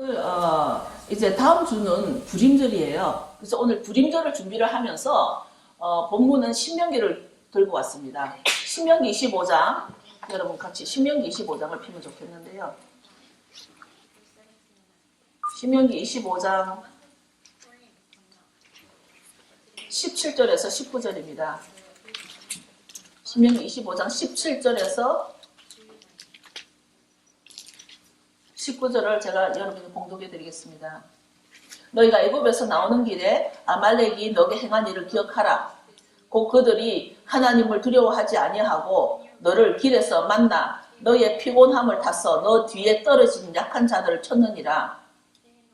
오늘 이제 다음 주는 불임절이에요. 그래서 오늘 불임절을 준비를 하면서 본문은 신명기를 들고 왔습니다. 신명기 25장, 여러분 같이 신명기 25장을 피면 좋겠는데요. 신명기 25장 17절에서 19절입니다. 신명기 25장 17절에서 19절을 제가 여러분께 봉독해 드리겠습니다. 너희가 애굽에서 나오는 길에 아말렉이 너에게 행한 일을 기억하라. 곧 그들이 하나님을 두려워하지 아니하고 너를 길에서 만나 너의 피곤함을 타서 너 뒤에 떨어진 약한 자들을 쳤느니라.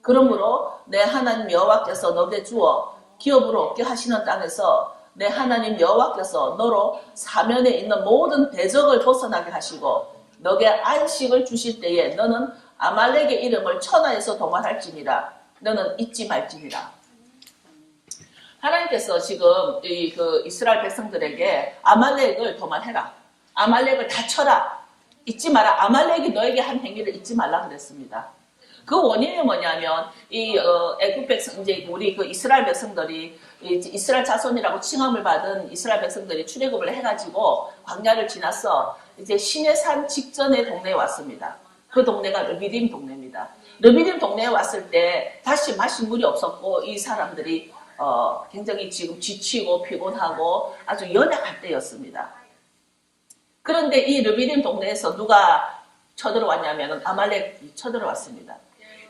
그러므로 내 하나님 여호와께서 너에게 주어 기업으로 얻게 하시는 땅에서 내 하나님 여호와께서 너로 사면에 있는 모든 대적을 벗어나게 하시고 너에게 안식을 주실 때에 너는 아말렉의 이름을 천하에서 도말할지니라. 너는 잊지 말지니라. 하나님께서 지금 이스라엘 백성들에게 아말렉을 도말해라. 아말렉을 다 쳐라. 잊지 마라. 아말렉이 너에게 한 행위를 잊지 말라 그랬습니다. 그 원인이 뭐냐면 애굽 백성 이제 우리 그 이스라엘 백성들이 이스라엘 자손이라고 칭함을 받은 이스라엘 백성들이 출애굽을 해가지고 광야를 지나서 이제 시내산 직전의 동네에 왔습니다. 그 동네가 르비딤 동네입니다. 르비딤 동네에 왔을 때 다시 마실 물이 없었고 이 사람들이 굉장히 지금 지치고 피곤하고 아주 연약할 때였습니다. 그런데 이 르비딤 동네에서 누가 쳐들어왔냐면 아말렉이 쳐들어왔습니다.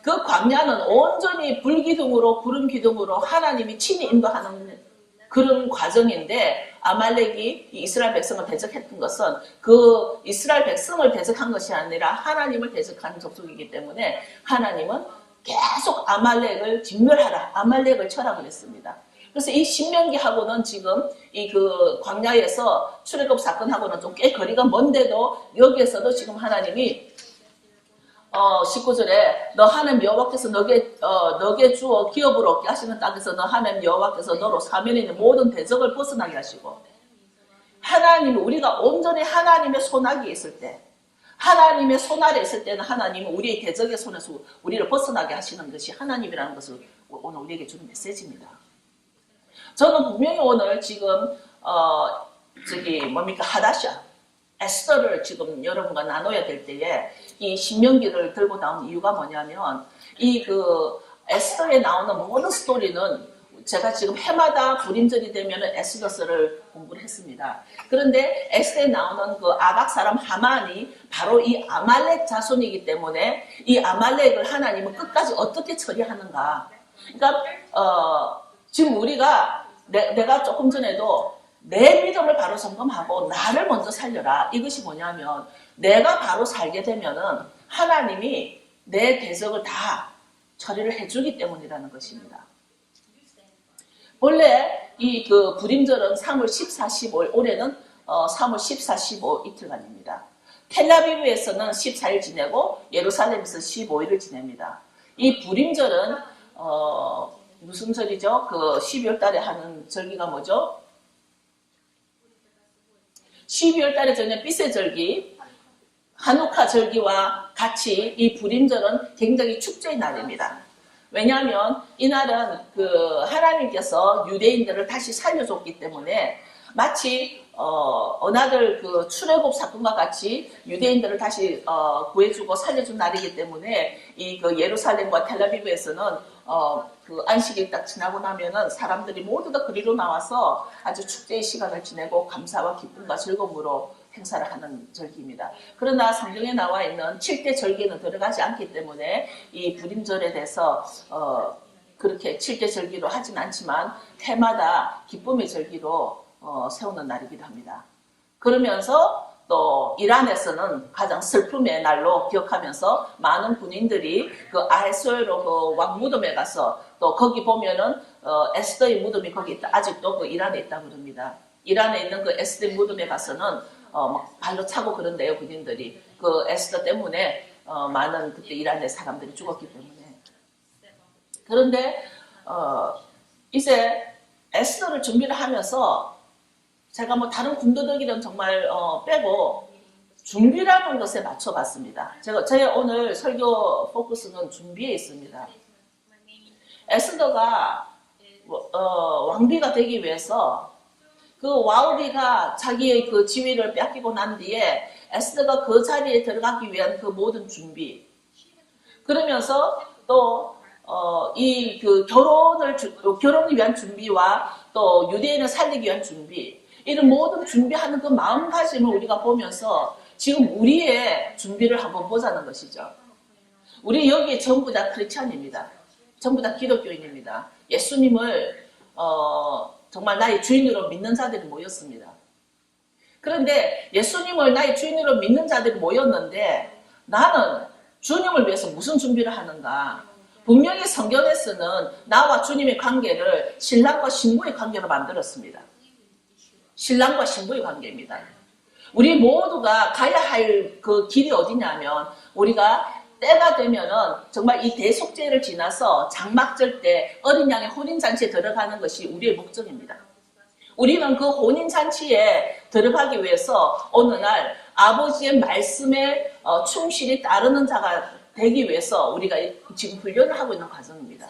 그 광야는 온전히 불기둥으로 구름 기둥으로 하나님이 친히 인도하는 그런 과정인데 아말렉이 이스라엘 백성을 대적했던 것은 그 이스라엘 백성을 대적한 것이 아니라 하나님을 대적한 족속이기 때문에 하나님은 계속 아말렉을 진멸하라, 아말렉을 쳐라 그랬습니다. 그래서 이 신명기하고는 지금 이 그 광야에서 출애굽 사건하고는 좀 꽤 거리가 먼데도 여기에서도 지금 하나님이 19절에 너 하나님 여호와께서 너에게 주어 기업으로 얻게 하시는 땅에서 너 하나님 여호와께서 너로 사면에 있는 모든 대적을 벗어나게 하시고 하나님 우리가 온전히 하나님의 손아귀에 있을 때 하나님의 손 아래 있을 때는 하나님은 우리의 대적의 손에서 우리를 벗어나게 하시는 것이 하나님이라는 것을 오늘 우리에게 주는 메시지입니다. 저는 분명히 오늘 지금 하다샤 에스더를 지금 여러분과 나눠야 될 때에 이 신명기를 들고 나온 이유가 뭐냐면 에스더에 나오는 모든 스토리는 제가 지금 해마다 불임절이 되면 에스더서를 공부를 했습니다. 그런데 에스더에 나오는 그 아각 사람 하만이 바로 이 아말렉 자손이기 때문에 이 아말렉을 하나님은 끝까지 어떻게 처리하는가. 그러니까 지금 우리가 내가 조금 전에도 내 믿음을 바로 점검하고 나를 먼저 살려라. 이것이 뭐냐면 내가 바로 살게 되면은 하나님이 내 대적을 다 처리를 해주기 때문이라는 것입니다. 본래 이 불임절은 3월 14, 15일, 올해는 3월 14, 15 이틀간입니다. 텔라비브에서는 14일 지내고 예루살렘에서 15일을 지냅니다. 이 불임절은 무슨 절이죠? 12월 달에 하는 절기가 뭐죠? 12월 달에 저는 삐세 절기, 하누카 절기와 같이 이 불임절은 굉장히 축제의 날입니다. 왜냐하면 이날은 하나님께서 유대인들을 다시 살려줬기 때문에 마치 어나들 출애굽 사건과 같이 유대인들을 다시 구해주고 살려준 날이기 때문에 이 예루살렘과 텔라비브에서는 안식일 딱 지나고 나면은 사람들이 모두 다 그리로 나와서 아주 축제의 시간을 지내고 감사와 기쁨과 즐거움으로 행사를 하는 절기입니다. 그러나 성경에 나와 있는 7대 절기는 들어가지 않기 때문에 이 불임절에 대해서 그렇게 7대 절기로 하진 않지만 해마다 기쁨의 절기로 세우는 날이기도 합니다. 그러면서 또 이란에서는 가장 슬픔의 날로 기억하면서 많은 군인들이 아하수에로 왕 무덤에 가서 또 거기 보면은 에스더의 무덤이 거기 있다. 아직도 이란에 있다고 그럽니다. 이란에 있는 에스더 무덤에 가서는 막 발로 차고 그런데요, 군인들이. 에스더 때문에 많은 그때 이란의 사람들이 죽었기 때문에. 그런데 이제 에스더를 준비를 하면서 제가 다른 군도덕이는 정말 빼고 준비라는 것에 맞춰봤습니다. 제 오늘 설교 포커스는 준비에 있습니다. 에스더가 왕비가 되기 위해서 그 와우디가 자기의 그 지위를 뺏기고 난 뒤에 에스더가 그 자리에 들어가기 위한 그 모든 준비, 그러면서 또 이 그 결혼을 위한 준비와 또 유대인을 살리기 위한 준비, 이런 모든 준비하는 그 마음가짐을 우리가 보면서 지금 우리의 준비를 한번 보자는 것이죠. 우리 여기 전부 다 크리스찬입니다. 전부 다 기독교인입니다. 예수님을 정말 나의 주인으로 믿는 자들이 모였습니다. 그런데 예수님을 나의 주인으로 믿는 자들이 모였는데 나는 주님을 위해서 무슨 준비를 하는가? 분명히 성경에서는 나와 주님의 관계를 신랑과 신부의 관계로 만들었습니다. 신랑과 신부의 관계입니다. 우리 모두가 가야 할 그 길이 어디냐면, 우리가 때가 되면은 정말 이 대속죄를 지나서 장막절 때 어린 양의 혼인잔치에 들어가는 것이 우리의 목적입니다. 우리는 그 혼인잔치에 들어가기 위해서 어느 날 아버지의 말씀에 충실히 따르는 자가 되기 위해서 우리가 지금 훈련을 하고 있는 과정입니다.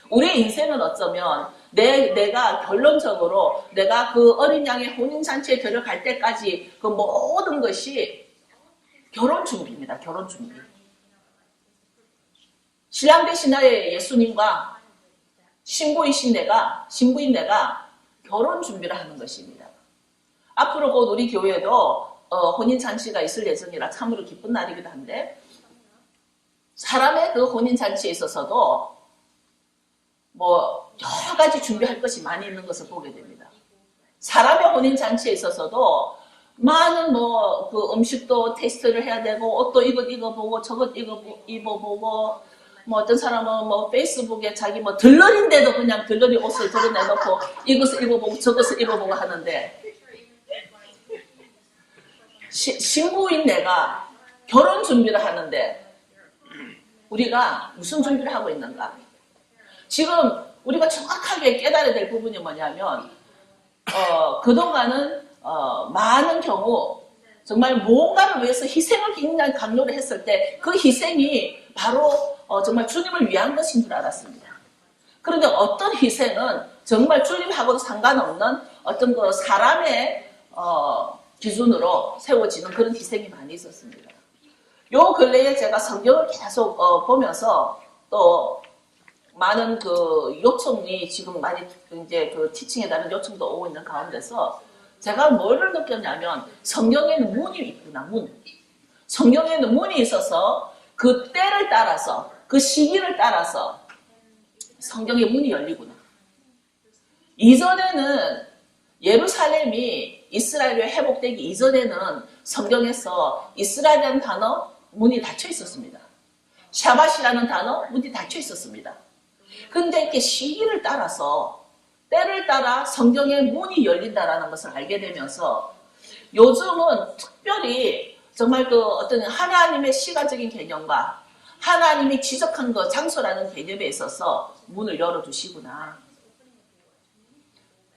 우리의 인생은 어쩌면 내가 결론적으로 내가 그 어린 양의 혼인잔치에 들어갈 때까지 그 모든 것이 결혼 준비입니다. 결혼 준비. 신랑 되신 나의 예수님과 신부인 내가 결혼 준비를 하는 것입니다. 앞으로 곧 우리 교회도 혼인잔치가 있을 예정이라 참으로 기쁜 날이기도 한데, 사람의 그 혼인잔치에 있어서도 여러 가지 준비할 것이 많이 있는 것을 보게 됩니다. 사람의 혼인잔치에 있어서도 많은 그 음식도 테스트를 해야 되고, 옷도 이것 입어보고, 저것 입어보고, 어떤 사람은 페이스북에 자기 들러리인데도 그냥 들러리 옷을 드러내놓고 이것을 입어보고 저것을 입어보고 하는데, 신부인 내가 결혼 준비를 하는데 우리가 무슨 준비를 하고 있는가? 지금 우리가 정확하게 깨달아야 될 부분이 뭐냐면, 그동안은 많은 경우 정말 무언가를 위해서 희생을 굉장히 강요를 했을 때 그 희생이 바로 정말 주님을 위한 것인 줄 알았습니다. 그런데 어떤 희생은 정말 주님하고도 상관없는 어떤 그 사람의 기준으로 세워지는 그런 희생이 많이 있었습니다. 요 근래에 제가 성경을 계속 보면서 또 많은 그 요청이 지금 많이 이제 그 티칭에 따른 요청도 오고 있는 가운데서 제가 뭐를 느꼈냐면, 성경에는 문이 있구나, 문. 성경에는 문이 있어서 그 때를 따라서 그 시기를 따라서 성경의 문이 열리구나. 이전에는 예루살렘이 이스라엘에 회복되기 이전에는 성경에서 이스라엘이라는 단어 문이 닫혀 있었습니다. 샤밧이라는 단어 문이 닫혀 있었습니다. 근데 이렇게 시기를 따라서 때를 따라 성경의 문이 열린다라는 것을 알게 되면서 요즘은 특별히 정말 그 어떤 하나님의 시간적인 개념과 하나님이 지적한 그 장소라는 개념에 있어서 문을 열어두시구나.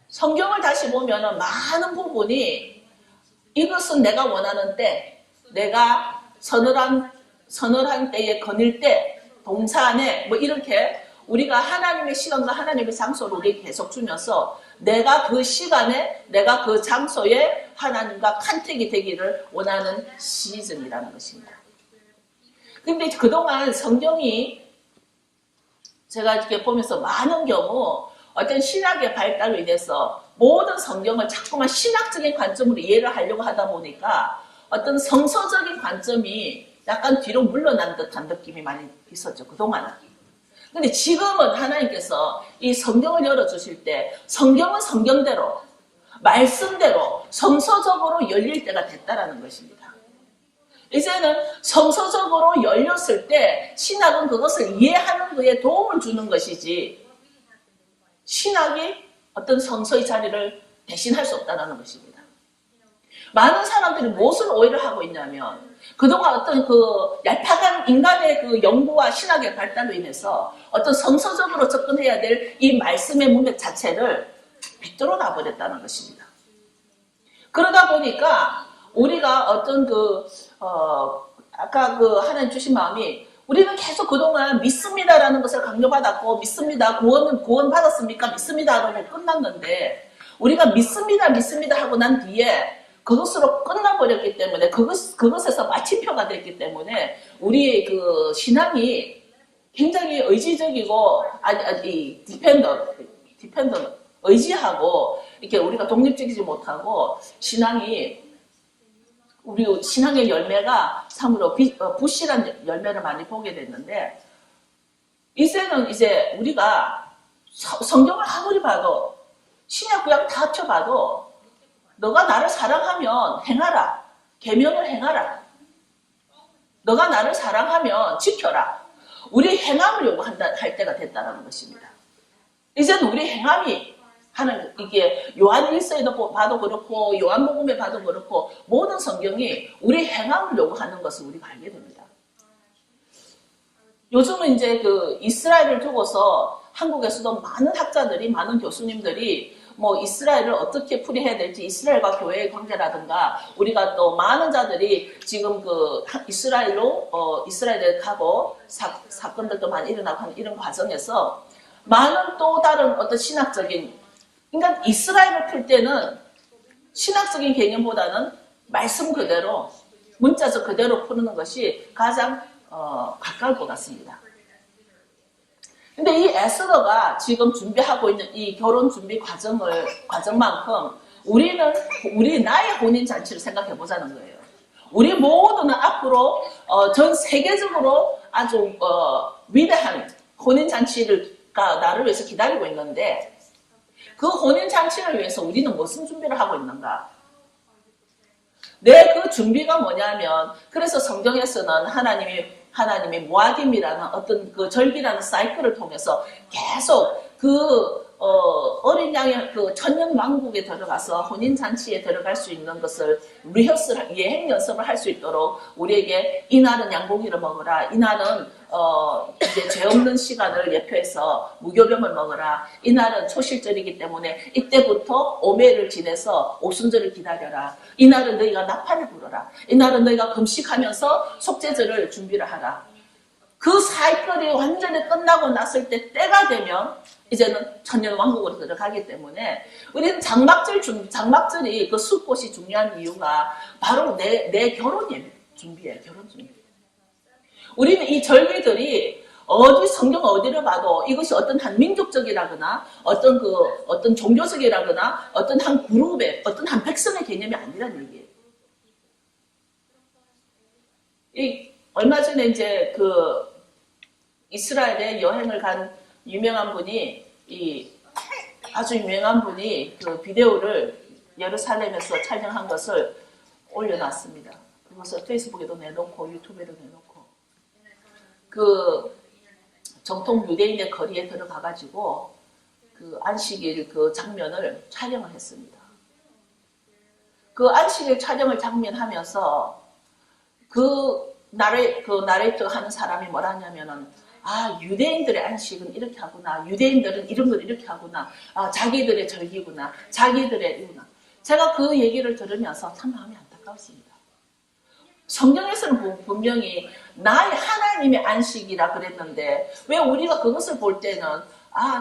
성경을 다시 보면 많은 부분이 이것은 내가 원하는 때, 내가 서늘한 때에 거닐 때, 동사 안에 이렇게 우리가 하나님의 시간과 하나님의 장소를 우리에게 계속 주면서 내가 그 시간에, 내가 그 장소에 하나님과 컨택이 되기를 원하는 시즌이라는 것입니다. 근데 그동안 성경이 제가 이렇게 보면서 많은 경우 어떤 신학의 발달로 인해서 모든 성경을 자꾸만 신학적인 관점으로 이해를 하려고 하다 보니까 어떤 성서적인 관점이 약간 뒤로 물러난 듯한 느낌이 많이 있었죠, 그동안은. 근데 지금은 하나님께서 이 성경을 열어주실 때 성경은 성경대로, 말씀대로 성서적으로 열릴 때가 됐다라는 것입니다. 이제는 성서적으로 열렸을 때 신학은 그것을 이해하는 것에 도움을 주는 것이지, 신학이 어떤 성서의 자리를 대신할 수 없다는 것입니다. 많은 사람들이 무엇을 오해를 하고 있냐면, 그동안 어떤 그 얄팍한 인간의 그 연구와 신학의 발달로 인해서 어떤 성서적으로 접근해야 될 이 말씀의 문맥 자체를 비뚤어 놔버렸다는 것입니다. 그러다 보니까 우리가 어떤 아까 하나님 주신 마음이 우리는 계속 그동안 믿습니다라는 것을 강조받았고, 믿습니다. 구원 받았습니까? 믿습니다라고 끝났는데, 우리가 믿습니다 하고 난 뒤에 그것으로 끝나버렸기 때문에, 그것에서 마침표가 됐기 때문에, 우리의 신앙이 굉장히 의지적이고, 디펜더, 의지하고, 이렇게 우리가 독립적이지 못하고, 우리 신앙의 열매가 참으로 부실한 열매를 많이 보게 됐는데, 이제는 이제 우리가 성경을 아무리 봐도, 신약 구약 다 합쳐봐도, 너가 나를 사랑하면 행하라. 계명을 행하라. 너가 나를 사랑하면 지켜라. 우리 행함을 요구할 때가 됐다는 것입니다. 이제는 우리 행함이 이게 요한 1서에도 봐도 그렇고 요한복음에 봐도 그렇고 모든 성경이 우리 행함을 요구하는 것을 우리가 알게 됩니다. 요즘은 이제 이스라엘을 두고서 한국에서도 많은 학자들이, 많은 교수님들이 이스라엘을 어떻게 풀이해야 될지, 이스라엘과 교회의 관계라든가, 우리가 또 많은 자들이 지금 이스라엘에 가고 사건들도 많이 일어나고 하는 이런 과정에서 많은 또 다른 어떤 신학적인, 그러니까 이스라엘을 풀 때는 신학적인 개념보다는 말씀 그대로, 문자적 그대로 푸는 것이 가장 가까울 것 같습니다. 근데 이 에스더가 지금 준비하고 있는 이 결혼 준비 과정만큼 우리 나의 혼인 잔치를 생각해 보자는 거예요. 우리 모두는 앞으로 전 세계적으로 아주 위대한 혼인 잔치가 나를 위해서 기다리고 있는데, 그 혼인 잔치를 위해서 우리는 무슨 준비를 하고 있는가? 그 준비가 뭐냐면, 그래서 성경에서는 하나님이 모아딤이라는 어떤 절기라는 사이클을 통해서 계속 어린 양의 천년 왕국에 들어가서 혼인잔치에 들어갈 수 있는 것을 예행 연습을 할 수 있도록 우리에게 이날은 양고기를 먹어라. 이날은 이제 죄 없는 시간을 예표해서 무교병을 먹어라. 이날은 초실절이기 때문에 이때부터 오매를 지내서 오순절을 기다려라. 이날은 너희가 나팔을 불어라. 이날은 너희가 금식하면서 속죄절을 준비를 하라. 그 사이클이 완전히 끝나고 났을 때 때가 되면 이제는 천년왕국으로 들어가기 때문에 우리는 장막절이 그 숫꽃이 중요한 이유가 바로 내 결혼이에요. 결혼 준비. 우리는 이 절기들이 성경 어디를 봐도 이것이 어떤 한 민족적이라거나 어떤 종교적이라거나 어떤 한 그룹의 어떤 한 백성의 개념이 아니라는 얘기예요. 얼마 전에 이제 이스라엘에 여행을 간 아주 유명한 분이 비디오를 예루살렘에서 촬영한 것을 올려놨습니다. 그것을 페이스북에도 내놓고 유튜브에도 내놓고 정통 유대인의 거리에 들어가가지고 안식일 장면을 촬영을 했습니다. 안식일 촬영을 장면하면서 나레이터 하는 사람이 뭐라 하냐면은, 유대인들의 안식은 이렇게 하구나. 유대인들은 이런 걸 이렇게 하구나. 자기들의 절기구나. 자기들의 이구나. 제가 그 얘기를 들으면서 참 마음이 안타까웠습니다. 성경에서는 분명히 나의 하나님의 안식이라 그랬는데 왜 우리가 그것을 볼 때는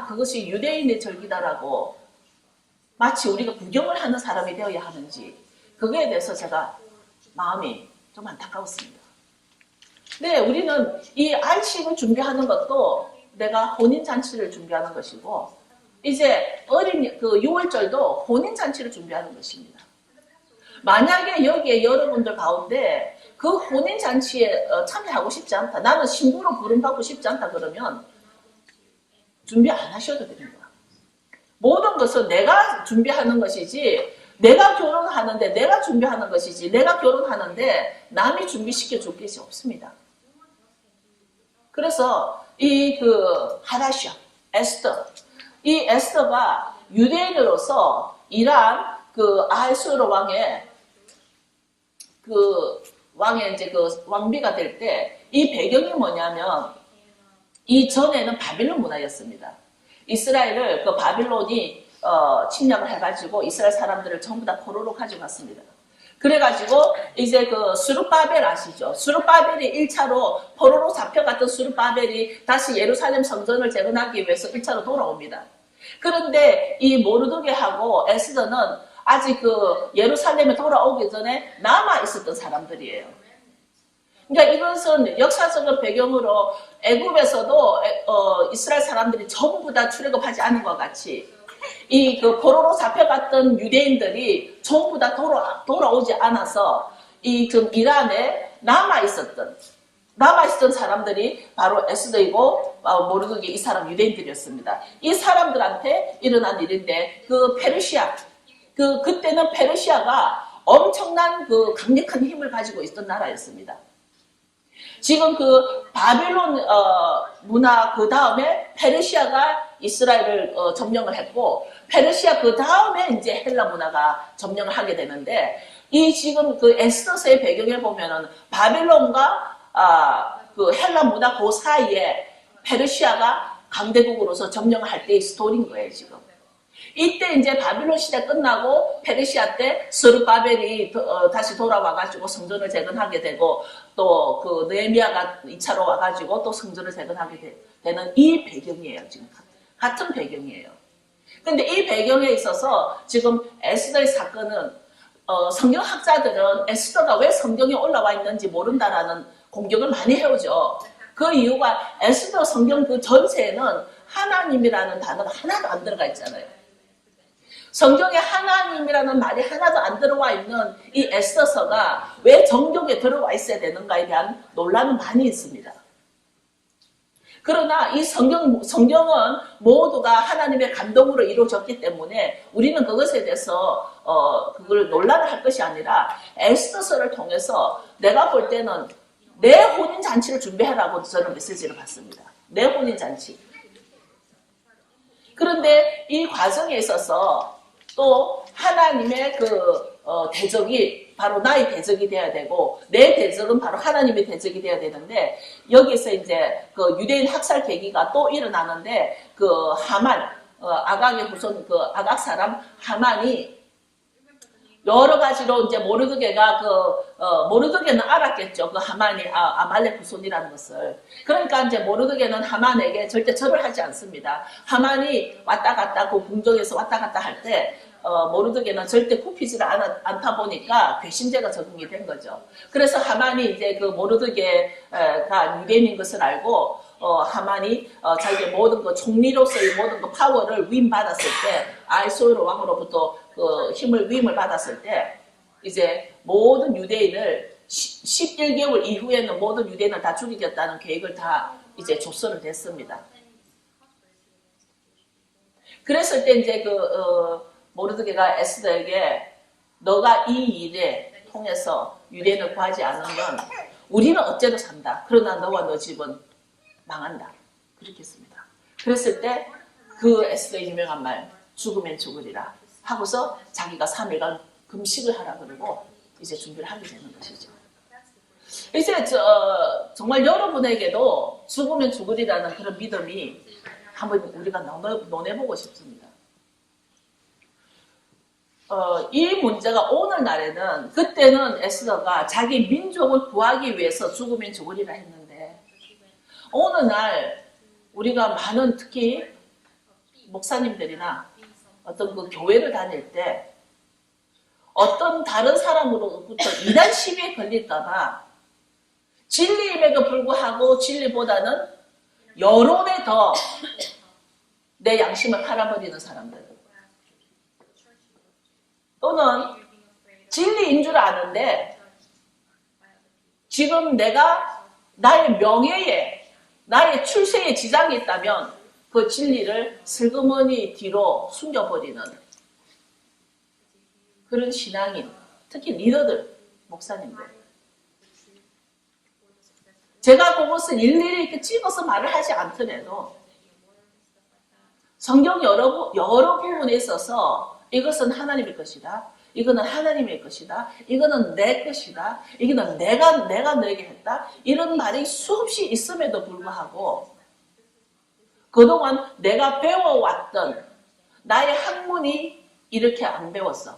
그것이 유대인의 절기다라고 마치 우리가 구경을 하는 사람이 되어야 하는지, 그거에 대해서 제가 마음이 좀 안타까웠습니다. 네, 우리는 이 안식을 준비하는 것도 내가 혼인잔치를 준비하는 것이고, 이제 6월절도 혼인잔치를 준비하는 것입니다. 만약에 여기에 여러분들 가운데 그 혼인잔치에 참여하고 싶지 않다, 나는 신부로 부름받고 싶지 않다 그러면 준비 안 하셔도 됩니다. 모든 것은 내가 준비하는 것이지, 내가 결혼하는데 내가 준비하는 것이지, 내가 결혼하는데 남이 준비시켜 줄 것이 없습니다. 그래서 하다샤, 이 에스더가 유대인으로서 이란 아하수에로 왕의 이제 왕비가 될 때 이 배경이 뭐냐면, 이전에는 바빌론 문화였습니다. 이스라엘을 바빌론이 침략을 해가지고 이스라엘 사람들을 전부 다 포로로 가져갔습니다. 그래가지고 이제 그 수르바벨 아시죠? 수르바벨이 1차로 포로로 잡혀갔던 수르바벨이 다시 예루살렘 성전을 재건하기 위해서 1차로 돌아옵니다. 그런데 이 모르드게하고 에스더는 아직 그 예루살렘에 돌아오기 전에 남아 있었던 사람들이에요. 그러니까 이것은 역사적인 배경으로 애굽에서도 이스라엘 사람들이 전부 다 출애굽하지 않은 것 같이 이 그 포로로 잡혀갔던 유대인들이 전부 다 돌아오지 않아서 이 좀 이란에 남아 있었던 사람들이 바로 에스더이고 모르드게 이 사람 유대인들이었습니다. 이 사람들한테 일어난 일인데 그 페르시아 그때는 페르시아가 엄청난 그 강력한 힘을 가지고 있던 나라였습니다. 지금 그 바빌론 문화 그 다음에 페르시아가 이스라엘을 점령을 했고 페르시아 그 다음에 이제 헬라 문화가 점령을 하게 되는데 이 지금 그 에스더서의 배경에 보면은 바빌론과 그 헬라 문화 그 사이에 페르시아가 강대국으로서 점령을 할 때의 스토리인 거예요 지금. 이때 이제 바빌론 시대 끝나고 페르시아 때 스룹바벨이 다시 돌아와가지고 성전을 재건하게 되고 또 그 느헤미야가 2차로 와가지고 또 성전을 재건하게 되는 이 배경이에요. 지금 같은 배경이에요. 근데 이 배경에 있어서 지금 에스더의 사건은 성경학자들은 에스더가 왜 성경에 올라와 있는지 모른다라는 공격을 많이 해오죠. 그 이유가 에스더 성경 그 전체에는 하나님이라는 단어가 하나도 안 들어가 있잖아요. 성경에 하나님이라는 말이 하나도 안 들어와 있는 이 에스더서가 왜 정경에 들어와 있어야 되는가에 대한 논란은 많이 있습니다. 그러나 이 성경은 모두가 하나님의 감동으로 이루어졌기 때문에 우리는 그것에 대해서 그걸 논란을 할 것이 아니라 에스더서를 통해서 내가 볼 때는 내 혼인잔치를 준비하라고 저는 메시지를 받습니다. 내 혼인잔치. 그런데 이 과정에 있어서 또 하나님의 그 대적이 바로 나의 대적이 돼야 되고 내 대적은 바로 하나님의 대적이 돼야 되는데 여기서 이제 그 유대인 학살 계기가 또 일어나는데 그 하만 아각의 후손 그 아각 사람 하만이 여러 가지로 이제 모르드게가 모르드게는 알았겠죠. 그 하만이 아말렉 후손이라는 것을. 그러니까 이제 모르드게는 하만에게 절대 절을 하지 않습니다. 하만이 왔다 갔다 그 궁정에서 왔다 갔다 할 때 모르드게는 절대 굽히지를 않다 보니까 괘씸죄가 적용이 된 거죠. 그래서 하만이 이제 그 모르드게가 유대인인 것을 알고 하만이 자기의 모든 그 총리로서의 모든 그 파워를 위임받았을 때 아이소르 왕으로부터 그 위임을 받았을 때 이제 모든 유대인을 11개월 이후에는 모든 유대인을 다 죽이겠다는 계획을 다 이제 조서를 냈습니다. 그랬을 때 이제 모르드게가 에스더에게 너가 이 일에 통해서 유대인을 구하지 않으면 우리는 어째도 산다. 그러나 너와 너 집은 망한다. 그렇게 했습니다. 그랬을 때 그 에스더의 유명한 말 죽으면 죽으리라 하고서 자기가 3일간 금식을 하라 그러고 이제 준비를 하게 되는 것이죠. 이제 정말 여러분에게도 죽으면 죽으리라는 그런 믿음이 한번 우리가 논해보고 싶습니다. 이 문제가 오늘날에는 그때는 에스더가 자기 민족을 구하기 위해서 죽으면 죽으리라 했는데 오늘날 우리가 많은 특히 목사님들이나 어떤 그 교회를 다닐 때 어떤 다른 사람으로부터 이단 시비에 걸릴까봐 진리임에도 불구하고 진리보다는 여론에 더 내 양심을 팔아버리는 사람들 또는 진리인 줄 아는데 지금 내가 나의 명예에 나의 출세에 지장이 있다면 그 진리를 슬그머니 뒤로 숨겨버리는 그런 신앙인, 특히 리더들, 목사님들. 제가 그것을 일일이 이렇게 찍어서 말을 하지 않더라도 성경 여러 부분에 있어서 이것은 하나님의 것이다. 이거는 하나님의 것이다. 이거는 내 것이다. 이거는 내가 너에게 했다. 이런 말이 수없이 있음에도 불구하고 그동안 내가 배워왔던 나의 학문이 이렇게 안 배웠어.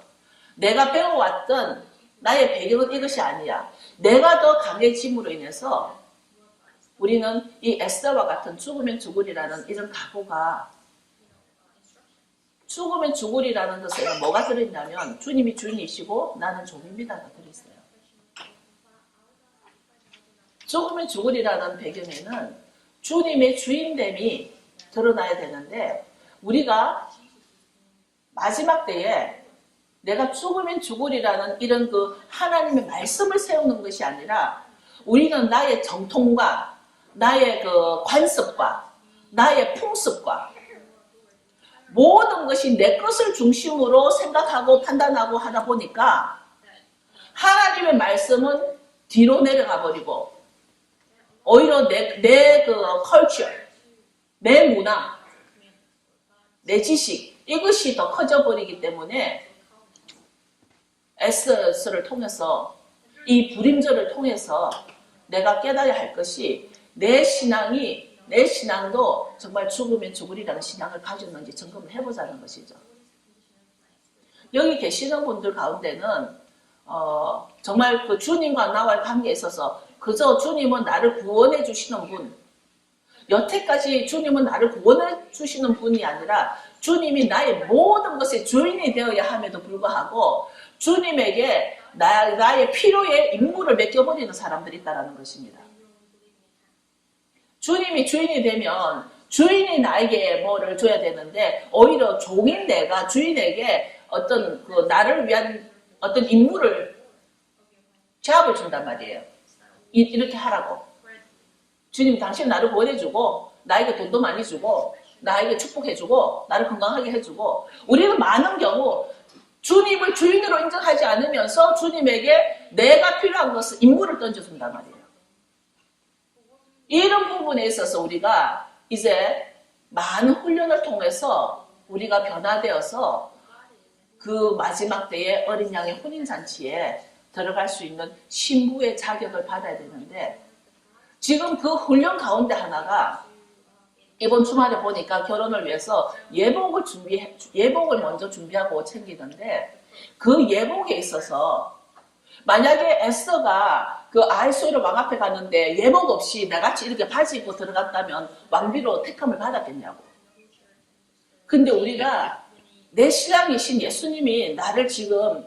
내가 배워왔던 나의 배경은 이것이 아니야. 내가 더 강해짐으로 인해서 우리는 이 에스더와 같은 죽으면 죽으리라는 이런 각오가, 죽으면 죽으리라는 것에 뭐가 들어있냐면 주님이 주인이시고 나는 종입니다가 들어있어요. 죽으면 죽으리라는 배경에는 주님의 주인됨이 드러나야 되는데, 우리가 마지막 때에 내가 죽으면 죽으리라는 이런 그 하나님의 말씀을 세우는 것이 아니라, 우리는 나의 정통과 나의 그 관습과 나의 풍습과 모든 것이 내 것을 중심으로 생각하고 판단하고 하다 보니까 하나님의 말씀은 뒤로 내려가 버리고, 오히려 내 그 컬처, 내 문화, 내 지식, 이것이 더 커져 버리기 때문에 에스더를 통해서, 이 불임절을 통해서 내가 깨달아야 할 것이, 내 신앙도 정말 죽으면 죽으리라는 신앙을 가졌는지 점검을 해보자는 것이죠. 여기 계시는 분들 가운데는 정말 그 주님과 나와의 관계에 있어서 그저 주님은 나를 구원해 주시는 분, 여태까지 주님은 나를 구원해 주시는 분이 아니라 주님이 나의 모든 것의 주인이 되어야 함에도 불구하고 주님에게 나의 필요의 임무를 맡겨버리는 사람들이 있다는 것입니다. 주님이 주인이 되면 주인이 나에게 뭐를 줘야 되는데, 오히려 종인 내가 주인에게 어떤 그 나를 위한 어떤 임무를, 제압을 준단 말이에요. 이렇게 하라고. 주님, 당신 나를 구원해주고 나에게 돈도 많이 주고 나에게 축복해주고 나를 건강하게 해주고, 우리는 많은 경우 주님을 주인으로 인정하지 않으면서 주님에게 내가 필요한 것을 임무를 던져준단 말이에요. 이런 부분에 있어서 우리가 이제 많은 훈련을 통해서 우리가 변화되어서 그 마지막 때의 어린 양의 혼인잔치에 들어갈 수 있는 신부의 자격을 받아야 되는데, 지금 그 훈련 가운데 하나가 이번 주말에 보니까 결혼을 위해서 예복을 먼저 준비하고 챙기던데, 그 예복에 있어서 만약에 에스더가 그 아하수에로 왕 앞에 갔는데 예복 없이 나같이 이렇게 바지 입고 들어갔다면 왕비로 택함을 받았겠냐고. 근데 우리가 내 신랑이신 예수님이 나를 지금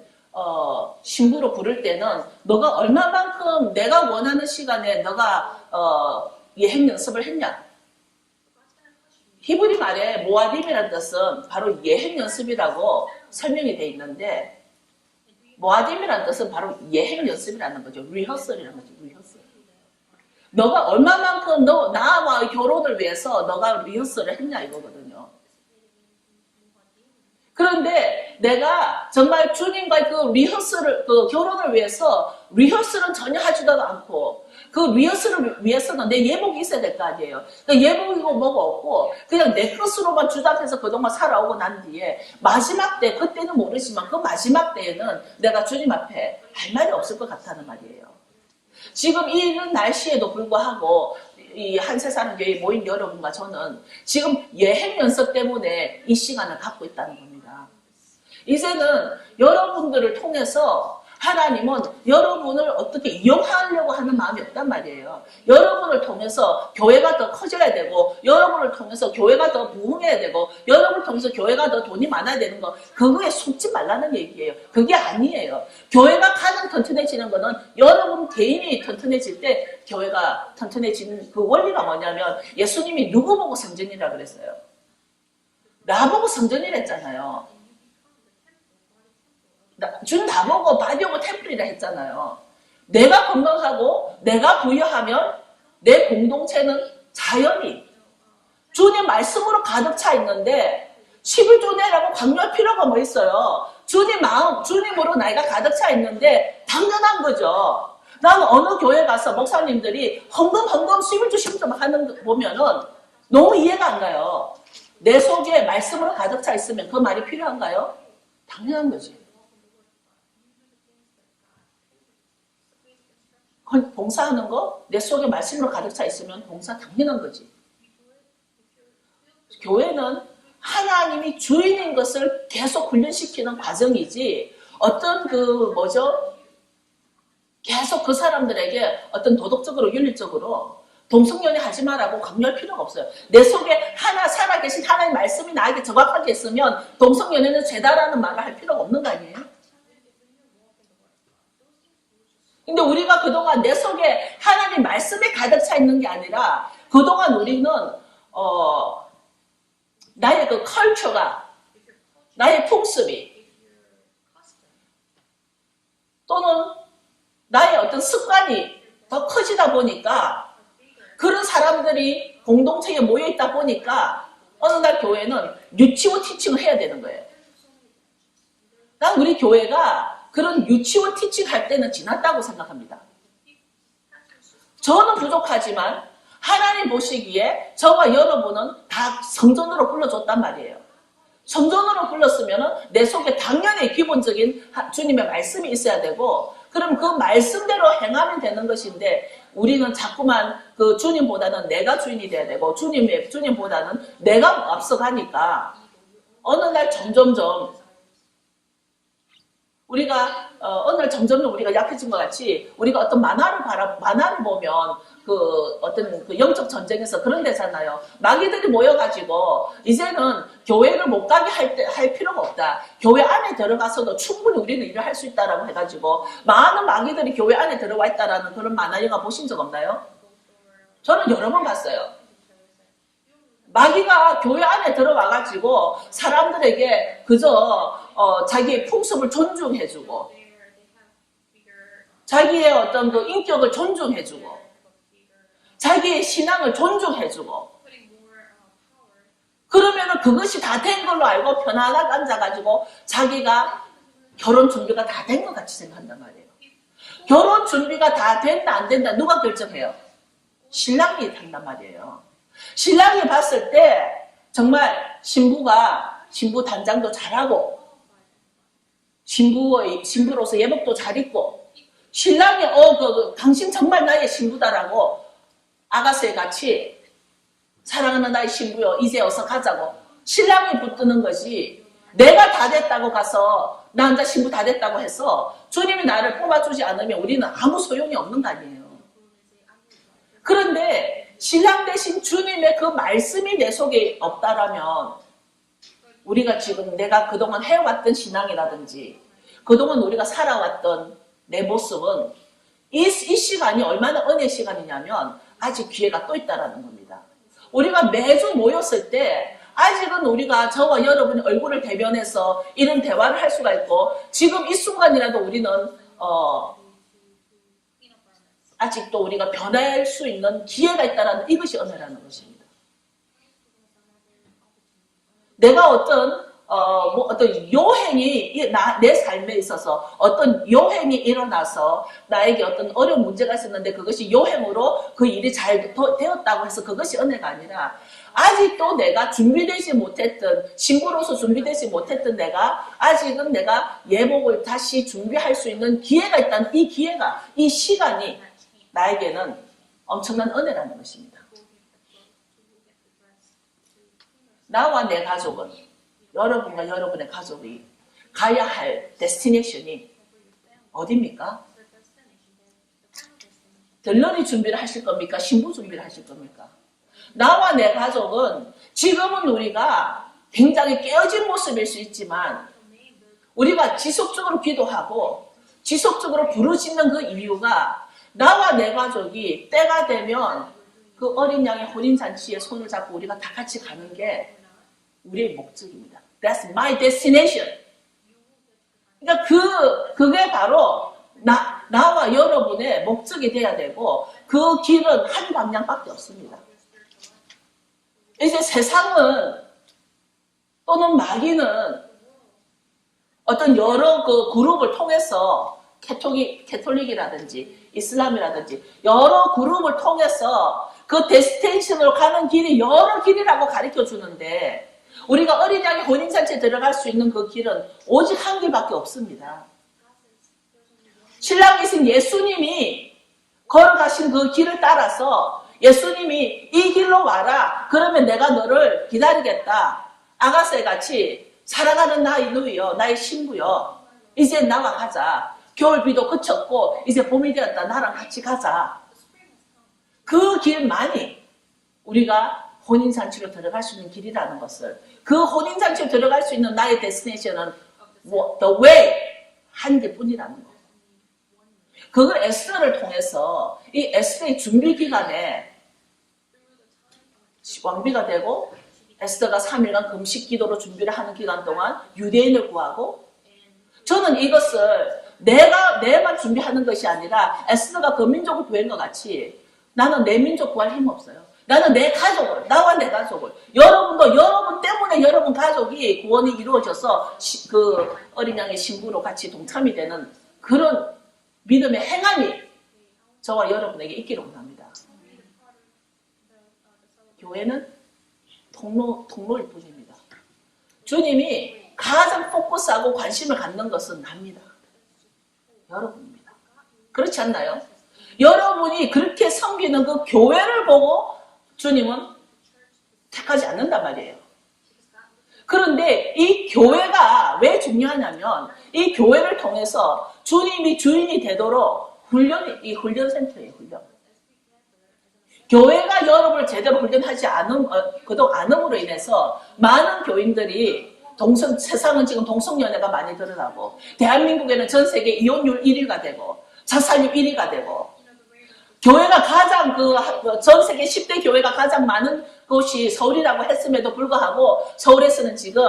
신부로 부를 때는 너가 얼마만큼 내가 원하는 시간에 너가 예행 연습을 했냐. 히브리 말에 모아딤이라는 뜻은 바로 예행 연습이라고 설명이 되어 있는데, 모아딤이라는 뜻은 바로 예행 연습이라는 거죠. 리허설이라는 거죠. 리허설. 너가 얼마만큼 나와 결혼을 위해서 너가 리허설을 했냐 이거거든요. 그런데 내가 정말 주님과의 그 리허설을, 그 결혼을 위해서 리허설은 전혀 하지도 않고, 그 리허설을 위해서는 내 예복이 있어야 될 거 아니에요. 그러니까 예복이고 뭐가 없고 그냥 내 것으로만 주장해서 그동안 살아오고 난 뒤에 마지막 때, 그때는 모르지만 그 마지막 때에는 내가 주님 앞에 할 말이 없을 것 같다는 말이에요. 지금 이런 날씨에도 불구하고 이 한세사는 교회에 모인 여러분과 저는 지금 예행 연습 때문에 이 시간을 갖고 있다는 겁니다. 이제는 여러분들을 통해서 하나님은 여러분을 어떻게 이용하려고 하는 마음이 없단 말이에요. 여러분을 통해서 교회가 더 커져야 되고, 여러분을 통해서 교회가 더 부흥해야 되고, 여러분을 통해서 교회가 더 돈이 많아야 되는 거, 그거에 속지 말라는 얘기예요. 그게 아니에요. 교회가 가장 튼튼해지는 거는 여러분 개인이 튼튼해질 때 교회가 튼튼해지는 그 원리가 뭐냐면, 예수님이 누구 보고 성전이라 그랬어요? 나보고 성전이라 했잖아요. 준 나보고 바디오브 템플이라 했잖아요. 내가 건강하고 내가 부여하면 내 공동체는 자연히 주님 말씀으로 가득 차 있는데 11조 내라고 강요할 필요가 뭐 있어요. 주님 마음, 주님으로 나이가 가득 차 있는데 당연한 거죠. 나는 어느 교회 가서 목사님들이 헌금 11조 11조 하는 거 보면은 너무 이해가 안 가요. 내 속에 말씀으로 가득 차 있으면 그 말이 필요한가요? 당연한 거지. 봉사하는 거 내 속에 말씀으로 가득 차 있으면 봉사 당연한 거지. 교회는 하나님이 주인인 것을 계속 훈련시키는 과정이지, 어떤 계속 그 사람들에게 어떤 도덕적으로 윤리적으로 동성연애 하지 말라고 강요할 필요가 없어요. 내 속에 하나 살아계신 하나의 말씀이 나에게 정확하게 있으면 동성연애는 죄다라는 말을 할 필요가 없는 거 아니에요? 근데 우리가 그동안 내 속에 하나님 말씀에 가득 차 있는 게 아니라 그동안 우리는 나의 그 컬처가 나의 풍습이 또는 나의 어떤 습관이 더 커지다 보니까 그런 사람들이 공동체에 모여있다 보니까 어느 날 교회는 유치원 티칭을 해야 되는 거예요. 난 우리 교회가 그런 유치원 티칭 할 때는 지났다고 생각합니다. 저는 부족하지만 하나님 보시기에 저와 여러분은 다 성전으로 불러줬단 말이에요. 성전으로 불렀으면 내 속에 당연히 기본적인 주님의 말씀이 있어야 되고 그럼 그 말씀대로 행하면 되는 것인데 우리는 자꾸만 그 주님보다는 내가 주인이 돼야 되고 주님보다는 내가 앞서가니까 어느 날 점점점 우리가 어느 날 점점점 우리가 약해진 것 같이 우리가 어떤 만화를 보면 그 어떤 그 영적 전쟁에서 그런 데잖아요. 마귀들이 모여가지고 이제는 교회를 못 가게 할 필요가 없다. 교회 안에 들어가서도 충분히 우리는 일을 할 수 있다라고 해가지고 많은 마귀들이 교회 안에 들어와 있다라는 그런 만화 영화 보신 적 없나요? 저는 여러 번 봤어요. 마귀가 교회 안에 들어와가지고 사람들에게 그저 자기의 풍습을 존중해주고 자기의 어떤 그 인격을 존중해주고 자기의 신앙을 존중해주고 그러면은 그것이 다 된 걸로 알고 편안하게 앉아가지고 자기가 결혼 준비가 다 된 것 같이 생각한단 말이에요. 결혼 준비가 다 된다 안 된다 누가 결정해요? 신랑이 한단 말이에요. 신랑이 봤을 때 정말 신부 단장도 잘하고 신부로서 예복도 잘 입고 신랑이 당신 정말 나의 신부다라고 아가새 같이 사랑하는 나의 신부요 이제 어서 가자고 신랑이 붙드는 것이 내가 다 됐다고 가서 나 혼자 신부 다 됐다고 해서 주님이 나를 뽑아주지 않으면 우리는 아무 소용이 없는 거 아니에요. 그런데 신랑 대신 주님의 그 말씀이 내 속에 없다라면 우리가 지금 내가 그동안 해왔던 신앙이라든지 그동안 우리가 살아왔던 내 모습은 이 시간이 얼마나 은혜 시간이냐면 아직 기회가 또 있다라는 겁니다. 우리가 매주 모였을 때 아직은 우리가 저와 여러분의 얼굴을 대변해서 이런 대화를 할 수가 있고 지금 이 순간이라도 우리는 아직도 우리가 변할 수 있는 기회가 있다는 이것이 은혜라는 것입니다. 내가 어떤 요행이 내 삶에 있어서 어떤 요행이 일어나서 나에게 어떤 어려운 문제가 있었는데 그것이 요행으로 그 일이 잘 되었다고 해서 그것이 은혜가 아니라 아직도 내가 준비되지 못했던 신부로서 준비되지 못했던 내가 아직은 내가 예복을 다시 준비할 수 있는 기회가 있다는 이 기회가 이 시간이 나에게는 엄청난 은혜라는 것입니다. 나와 내 가족은 여러분과 여러분의 가족이 가야 할 데스티네이션이 어디입니까? 들러리 준비를 하실 겁니까? 신부 준비를 하실 겁니까? 나와 내 가족은 지금은 우리가 굉장히 깨어진 모습일 수 있지만 우리가 지속적으로 기도하고 지속적으로 부르짖는 그 이유가 나와 내 가족이 때가 되면 그 어린 양의 혼인잔치에 손을 잡고 우리가 다 같이 가는 게 우리의 목적입니다. That's my destination. 그러니까 그게 바로 나와 여러분의 목적이 돼야 되고 그 길은 한 방향밖에 없습니다. 이제 세상은 또는 마귀는 어떤 여러 그 그룹을 통해서 캐톨릭이라든지 이슬람이라든지 여러 그룹을 통해서 그 데스티네이션으로 가는 길이 여러 길이라고 가르쳐 주는데 우리가 어린 양의 혼인잔치에 들어갈 수 있는 그 길은 오직 한 길밖에 없습니다. 신랑이신 예수님이 걸어가신 그 길을 따라서 예수님이 이 길로 와라. 그러면 내가 너를 기다리겠다. 아가새같이 사랑하는 나의 누이여, 나의 신부여. 이제 나와 가자. 겨울비도 그쳤고 이제 봄이 되었다. 나랑 같이 가자. 그 길만이 우리가 혼인잔치로 들어갈 수 있는 길이라는 것을, 그 혼인잔치로 들어갈 수 있는 나의 데스티네이션은 the way 한 개뿐이라는 거. 그걸 에스더를 통해서 이 에스더의 준비 기간에 왕비가 되고 에스더가 3일간 금식 기도로 준비를 하는 기간 동안 유대인을 구하고, 저는 이것을 내만 준비하는 것이 아니라 에스더가 그 민족을 구한 것 같이 나는 내 민족 구할 힘 없어요. 나는 내 가족을, 나와 내 가족을, 여러분도 여러분 때문에 여러분 가족이 구원이 이루어져서 그 어린 양의 신부로 같이 동참이 되는 그런 믿음의 행함이 저와 여러분에게 있기를 원합니다. 교회는 통로일 뿐입니다. 주님이 가장 포커스하고 관심을 갖는 것은 납니다. 여러분입니다. 그렇지 않나요? 여러분이 그렇게 섬기는 그 교회를 보고 주님은 택하지 않는단 말이에요. 그런데 이 교회가 왜 중요하냐면 이 교회를 통해서 주님이 주인이 되도록 이 훈련센터예요. 훈련. 교회가 여러분을 제대로 훈련하지 않음으로 인해서 많은 교인들이 세상은 지금 동성연애가 많이 드러나고, 대한민국에는 전 세계 이혼율 1위가 되고 자살률 1위가 되고, 교회가 가장 전 세계 10대 교회가 가장 많은 곳이 서울이라고 했음에도 불구하고 서울에서는 지금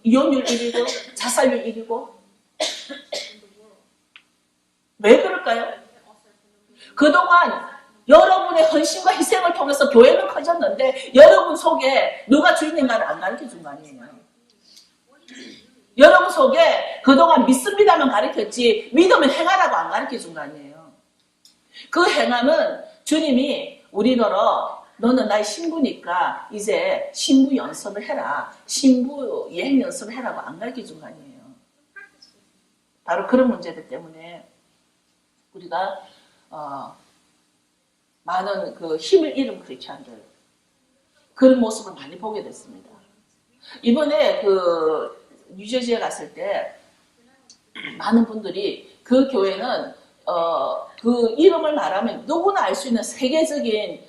이혼율 1위고 자살률 1위고. 왜 그럴까요? 그동안 여러분의 헌신과 희생을 통해서 교회는 커졌는데 여러분 속에 누가 주인인가를 안 가르쳐준 거 아니에요. 여러분 속에 그동안 믿습니다만 가르쳤지 믿으면 행하라고 안 가르쳐준 거 아니에요. 그 행함은 주님이 우리더러 너는 나의 신부니까 이제 신부 연습을 해라. 신부 예행 연습을 해라고 안 가르쳐준 거 아니에요. 바로 그런 문제들 때문에 우리가 많은 힘을 잃은 크리스찬들, 그런 모습을 많이 보게 됐습니다. 이번에 뉴저지에 갔을 때 많은 분들이 그 교회는 그 이름을 말하면 누구나 알 수 있는 세계적인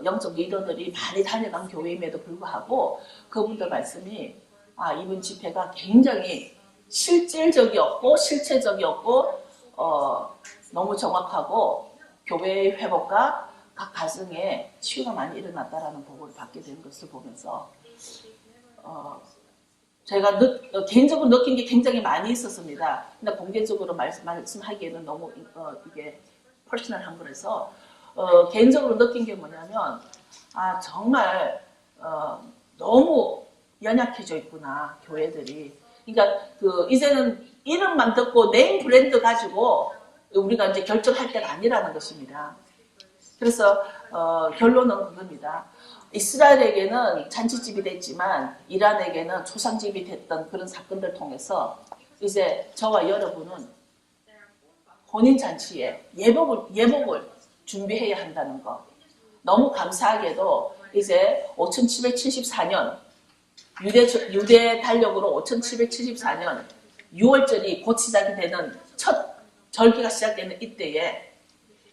영적 리더들이 많이 다녀간 교회임에도 불구하고 그분들 말씀이 이번 집회가 굉장히 실질적이었고 실체적이었고 너무 정확하고 교회의 회복과 각 가정에 치유가 많이 일어났다라는 보고를 받게 된 것을 보면서 제가 개인적으로 느낀 게 굉장히 많이 있었습니다. 근데 공개적으로 말씀하기에는 너무 이게 퍼스널한 거라서 개인적으로 느낀 게 뭐냐면 정말 너무 연약해져 있구나 교회들이. 그러니까 이제는 이름만 듣고 네임 브랜드 가지고 우리가 이제 결정할 때가 아니라는 것입니다. 그래서 결론은 그겁니다. 이스라엘에게는 잔치집이 됐지만 이란에게는 초상집이 됐던 그런 사건들을 통해서 이제 저와 여러분은 혼인잔치에 예복을 준비해야 한다는 거. 너무 감사하게도 이제 5774년 유대 달력으로 5774년 6월절이 곧 시작이 되는 첫 절기가 시작되는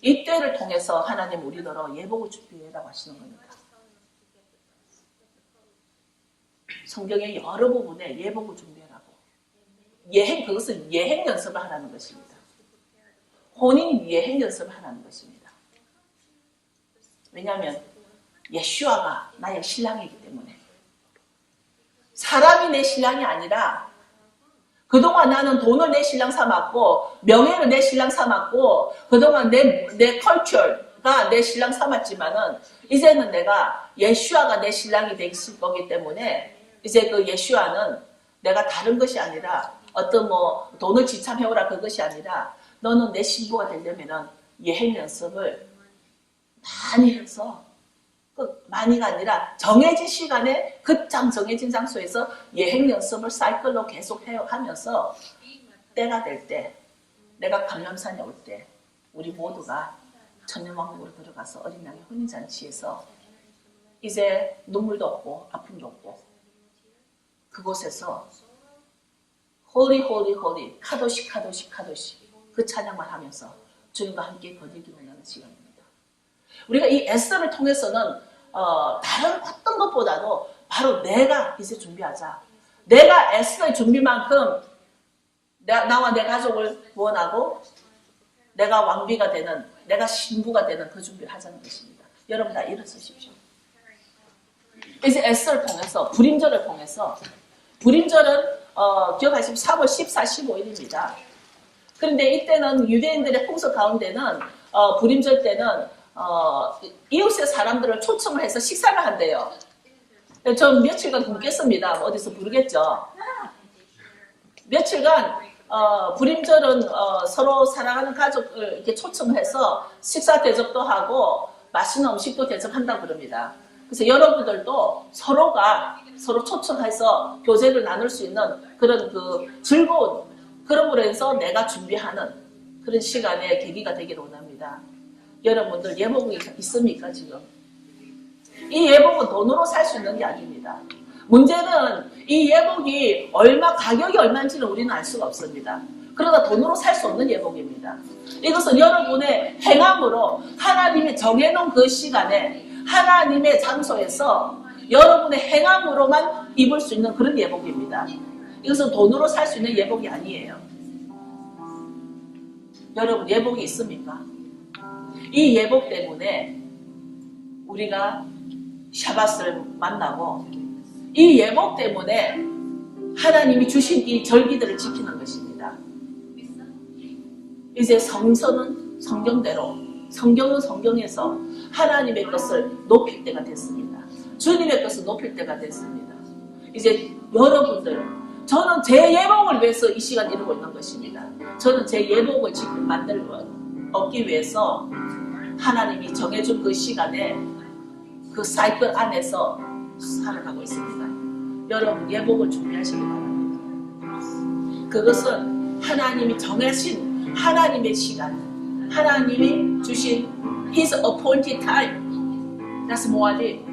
이때를 통해서 하나님 우리더러 예복을 준비해라고 하시는 겁니다. 성경의 여러 부분에 예복을 준비하라고. 그것은 예행 연습을 하라는 것입니다. 혼인 예행 연습을 하라는 것입니다. 왜냐하면 예슈아가 나의 신랑이기 때문에. 사람이 내 신랑이 아니라 그동안 나는 돈을 내 신랑 삼았고 명예를 내 신랑 삼았고 그동안 내 컬처가 내 신랑 삼았지만은 이제는 내가 예슈아가 내 신랑이 되실 거기 때문에 이제 그 예슈아는 내가 다른 것이 아니라 어떤 돈을 지참해오라 그것이 아니라 너는 내 신부가 되려면은 예행 연습을 많이 해서 많이가 아니라 정해진 시간에 정해진 장소에서 예행 연습을 사이클로 계속 하면서 때가 될 때 내가 감람산에 올 때 우리 모두가 천년왕국으로 들어가서 어린 양의 혼인잔치에서 이제 눈물도 없고 아픔도 없고 그곳에서 홀리 홀리 홀리 카도시 카도시 카도시 그 찬양만 하면서 주님과 함께 거닐기 원하는 시간입니다. 우리가 이 에스더를 통해서는 다른 어떤 것보다도 바로 내가 이제 준비하자. 내가 에스더의 준비만큼 나와 내 가족을 구원하고 내가 왕비가 되는, 내가 신부가 되는 그 준비를 하자는 것입니다. 여러분 다 일어서십시오. 이제 에스더를 통해서, 불임절을 통해서, 불임절은 기억하시면 3월 14, 15일입니다. 그런데 이때는 유대인들의 풍습 가운데는 불임절 때는 이웃의 사람들을 초청을 해서 식사를 한대요. 전 며칠간 굶겠습니다. 어디서 부르겠죠. 며칠간 불임절은 서로 사랑하는 가족을 이렇게 초청해서 식사 대접도 하고 맛있는 음식도 대접한다고 그럽니다. 그래서 여러분들도 서로가 서로 초청해서 교제를 나눌 수 있는 그런 그 즐거운 그런 거에서 내가 준비하는 그런 시간의 계기가 되기를 원합니다. 여러분들 예복이 있습니까 지금? 이 예복은 돈으로 살 수 있는 게 아닙니다. 문제는 이 예복이 가격이 얼마인지는 우리는 알 수가 없습니다. 그러나 돈으로 살 수 없는 예복입니다. 이것은 여러분의 행함으로 하나님이 정해놓은 그 시간에 하나님의 장소에서 여러분의 행함으로만 입을 수 있는 그런 예복입니다. 이것은 돈으로 살 수 있는 예복이 아니에요. 여러분 예복이 있습니까? 이 예복 때문에 우리가 샤밧을 만나고 이 예복 때문에 하나님이 주신 이 절기들을 지키는 것입니다. 이제 성서는 성경대로, 성경은 성경에서 하나님의 것을 높일 때가 됐습니다. 주님의 것을 높일 때가 됐습니다. 이제 여러분들, 저는 제 예복을 위해서 이 시간 이루고 있는 것입니다. 저는 제 예복을 지금 얻기 위해서 하나님이 정해준 그 시간에 그 사이클 안에서 살아가고 있습니다. 여러분 예복을 준비하시기 바랍니다. 그것은 하나님이 정하신 하나님의 시간, 하나님이 주신 His appointed time. That's 뭐하지?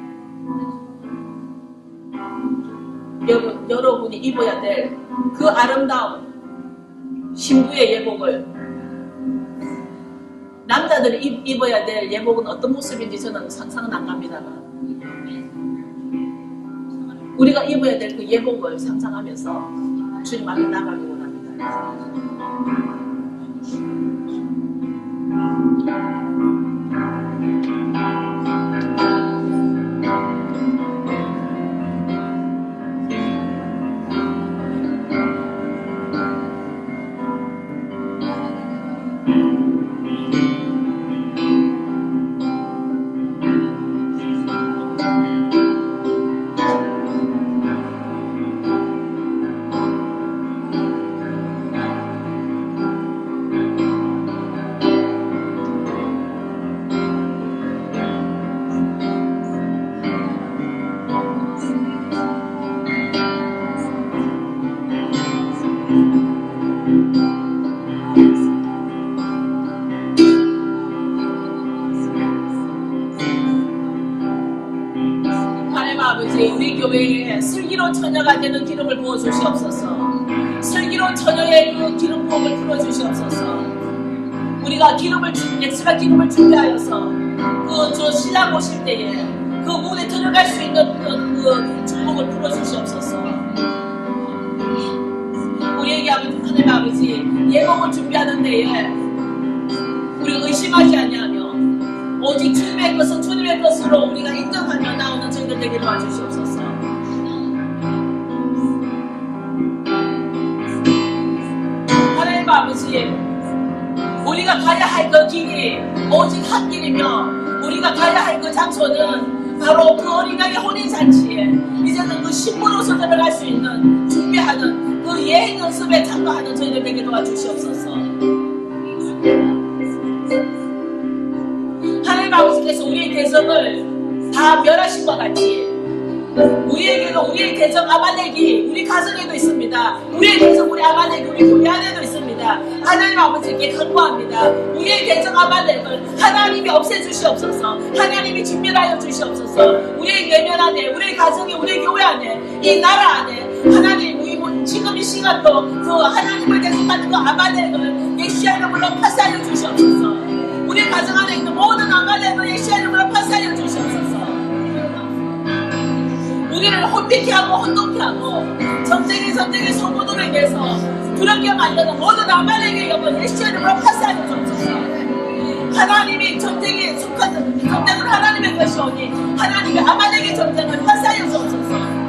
여러분이 입어야 될 그 아름다운 신부의 예복을, 남자들이 입어야 될 예복은 어떤 모습인지 저는 상상은 안 갑니다만 우리가 입어야 될 그 예복을 상상하면서 주님 앞에 나가기 원합니다. 우리 교회에 슬기로운 처녀가 되는 기름을 부어주시옵소서. 슬기로운 처녀의 그 기름 부음을 풀어주시옵소서. 우리가 엑스트라 기름을 준비하여서 그 신랑 오실 때에 그 문에 들어갈 수 있는 그 축복을 풀어주시옵소서. 우리에게 하나님 아버지 예복을 준비하는 데에 우리가 의심하지 아니하며 오직 주님의 것은 주님의 것으로 우리가 인정하며 나오는 저희들 되게 도와주시옵소서. 하나님 아버지, 우리가 가야 할 그 길이 오직 한 길이며 우리가 가야 할 그 장소는 바로 그 어린아이 혼인잔치에 이제는 그 신부로서 들어갈 수 있는 준비하는 그 예행 연습에 참가하는 저희들 되게 도와주시옵소서. 하나님 아버지께서 우리의 대적을 다 멸하신 것 같이 우리에게도 우리의 대적 아말렉이 우리 가정에도 있습니다. 우리의 대적 우리 아말렉이 우리 교회 안에도 있습니다. 하나님 아버지께 간구합니다. 우리의 대적 아말렉을 하나님이 없애주시옵소서. 하나님이 진멸하여 주시옵소서. 우리의 내면 안에, 우리의 가정에, 우리의 교회 안에, 이 나라 안에 하나님 지금 이 시간도 그 하나님을 대적하는 그 아말렉을 예수의 이름으로 파쇄하여 주시옵소서. 우리 가정 안에 있는 모든 아말렉을 예수의 이름으로 파쇄하여 주시옵소서. 우리를 혼비케 하고 혼돈케 하고 전쟁의 소문으로 인해서 두렵게 만드는 모든 아말렉의 영을 예수의 이름으로 파쇄하여 주옵소서. 하나님이 전쟁에 속한 전쟁은 하나님의 것이오니 하나님의 아말렉의 전쟁을 파쇄하여 주옵소서.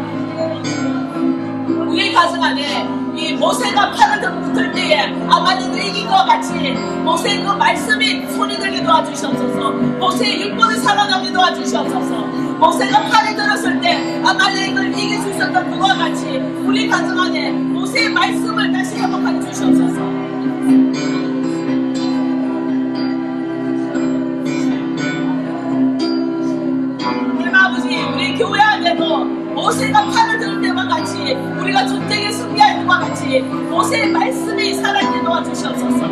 우리 가정 안에 이 모세가 팔을 들 때에 아말렉을 이긴 것과 같이 모세의 그 말씀이 손이 들게 도와주시옵소서. 모세의 율법을 살아가게 도와주시옵소서. 모세가 팔을 들었을 때 아말렉을 이길 수 있었던 그와 같이 우리 가정 안에 모세의 말씀을 다시 회복하게 주시옵소서. 우리 교회 안에도 모세가 팔을 들 때와 같이 우리가 전쟁에 승리할 때와 같이 모세의 말씀이 살아있게 도와주시옵소서.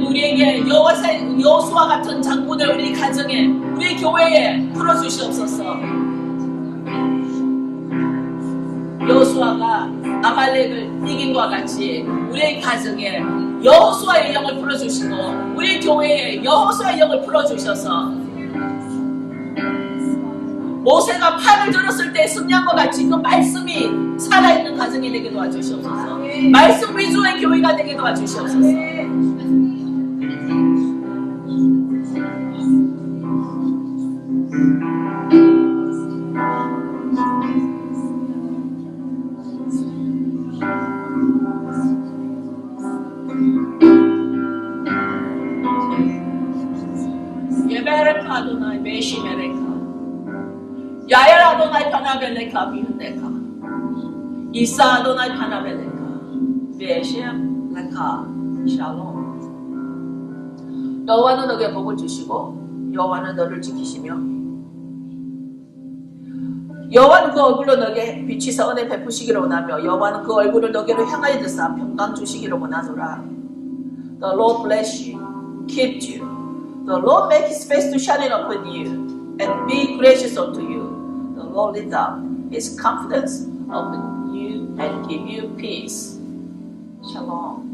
우리에게 여호수아 같은 장군을 우리 가정에 우리 교회에 풀어주시옵소서. 여호수아가 아말렉을 이긴 것과 같이 우리의 가정에 여호수아의 영을 풀어주시고 우리 교회에 여호수아의 영을 풀어주셔서 모세가 팔을 들었을 때 승리한 것 같이 그 말씀이 살아있는 가정이 되게 도와주시옵소서. 말씀 위주의 교회가 되게 도와주시옵소서. 예베레카 아도나이 메시메레카 야엘 아도나이 파나벨레카 비흔데카 이사 아도나이 파나벨레카 메시메레카 샬롬. 여호와는 너에게 복을 주시고 여호와는 너를 지키시며 여호와는 그 얼굴로 너에게 비치사 은혜 베푸시기를 원하며 여호와는 그 얼굴을 너에게로 향하여 드사 평강 주시기를 원하노라. The Lord bless you, keep you. The Lord make his face to shine upon you and be gracious unto you. The Lord lift up his confidence upon you and give you peace. Shalom.